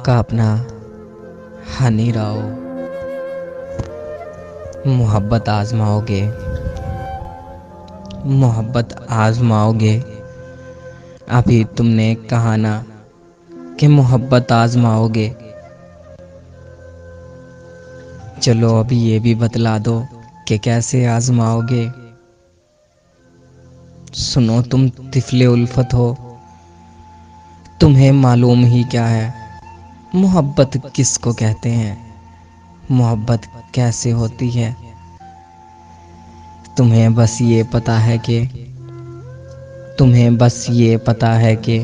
आपका अपना हनी राव। मोहब्बत आजमाओगे, मोहब्बत आजमाओगे। अभी तुमने कहा ना कि मोहब्बत आजमाओगे। चलो अभी ये भी बतला दो कि कैसे आजमाओगे। सुनो, तुम तिफले उल्फत हो, तुम्हें मालूम ही क्या है मोहब्बत किसको कहते हैं, मोहब्बत कैसे होती है। तुम्हें बस ये पता है कि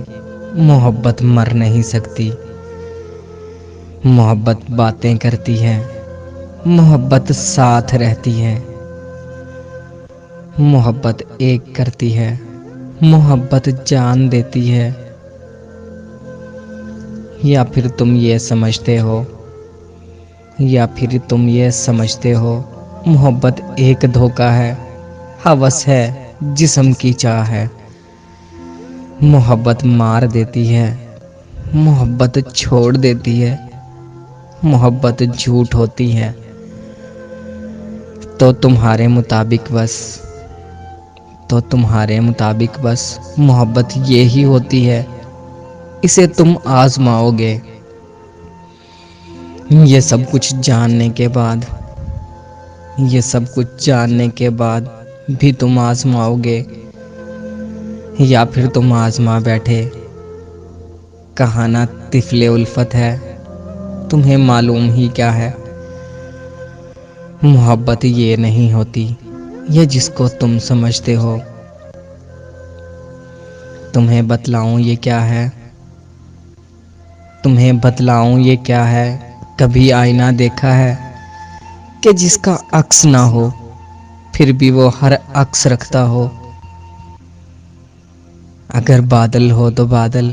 मोहब्बत मर नहीं सकती। मोहब्बत बातें करती है, मोहब्बत साथ रहती है, मोहब्बत एक करती है, मोहब्बत जान देती है। या फिर तुम ये समझते हो मोहब्बत एक धोखा है, हवस है, जिस्म की चाह है। मोहब्बत मार देती है, मोहब्बत छोड़ देती है, मोहब्बत झूठ होती है। तो तुम्हारे मुताबिक बस मोहब्बत ये ही होती है, इसे तुम आजमाओगे। ये सब कुछ जानने के बाद भी तुम आजमाओगे। या फिर तुम आजमा बैठे। कहा ना तिफले उल्फत है, तुम्हें मालूम ही क्या है। मोहब्बत ये नहीं होती, ये जिसको तुम समझते हो। तुम्हें बतलाऊं ये क्या है। कभी आईना देखा है कि जिसका अक्स ना हो, फिर भी वो हर अक्स रखता हो। अगर बादल हो तो बादल,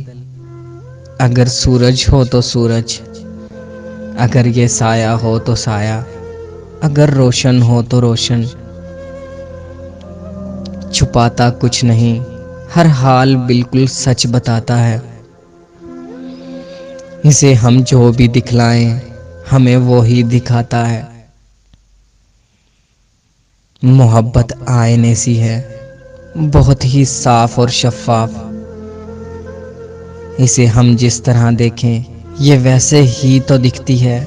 अगर सूरज हो तो सूरज, अगर ये साया हो तो साया, अगर रोशन हो तो रोशन। छुपाता कुछ नहीं, हर हाल बिल्कुल सच बताता है। इसे हम जो भी दिखलाएं, हमें वो ही दिखाता है। मोहब्बत आईने सी है, बहुत ही साफ और शफाफ। इसे हम जिस तरह देखें, ये वैसे ही तो दिखती है।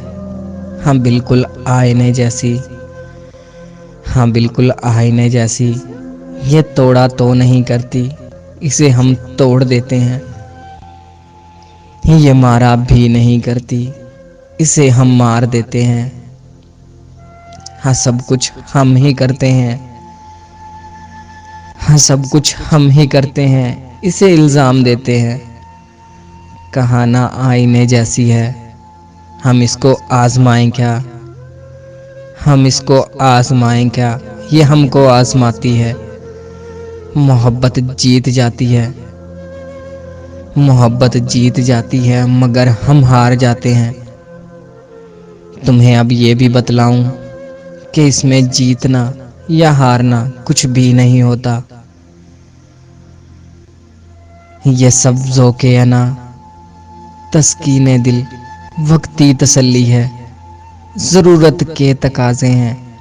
हाँ बिल्कुल आईने जैसी। ये तोड़ा तो नहीं करती, इसे हम तोड़ देते हैं। ये मारा भी नहीं करती, इसे हम मार देते हैं। हाँ सब कुछ हम ही करते हैं, इसे इल्जाम देते हैं। कहा ना आईने जैसी है, हम इसको आजमाएं क्या, ये हमको आजमाती है। मोहब्बत जीत जाती है, मगर हम हार जाते हैं। तुम्हें अब ये भी बतलाऊं कि इसमें जीतना या हारना कुछ भी नहीं होता। ये सब ज़ौक़े अना, तस्कीने दिल, वक्ती तसल्ली है। ज़रूरत के तकाज़े हैं,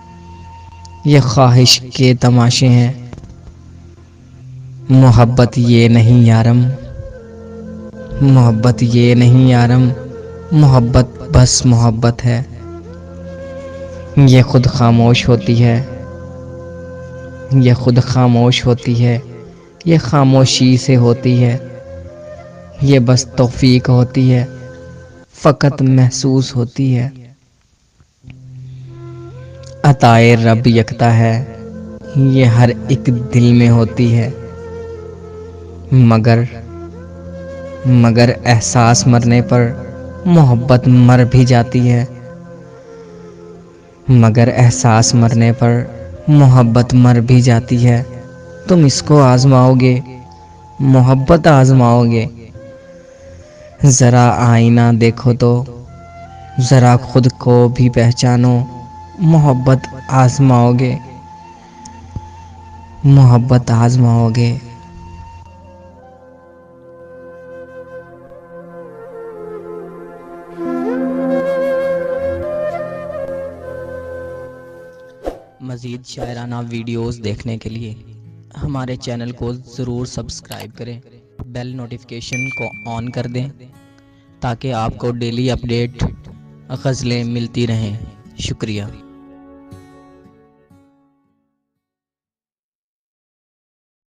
ये ख्वाहिश के तमाशे हैं। मोहब्बत ये नहीं यारम, मोहब्बत बस मोहब्बत है। ये खुद खामोश होती है, ये खामोशी से होती है। ये बस तौफीक होती है, फ़कत महसूस होती है। अताए रब यकता है, ये हर एक दिल में होती है। मगर एहसास मरने पर मोहब्बत मर भी जाती है। तुम इसको आजमाओगे, मोहब्बत आजमाओगे। जरा आईना देखो तो, जरा खुद को भी पहचानो। मोहब्बत आजमाओगे। मज़ीद शायराना वीडियोस देखने के लिए हमारे चैनल को ज़रूर सब्सक्राइब करें, बेल नोटिफिकेशन को ऑन कर दें ताकि आपको डेली अपडेट गज़लें मिलती रहें। शुक्रिया।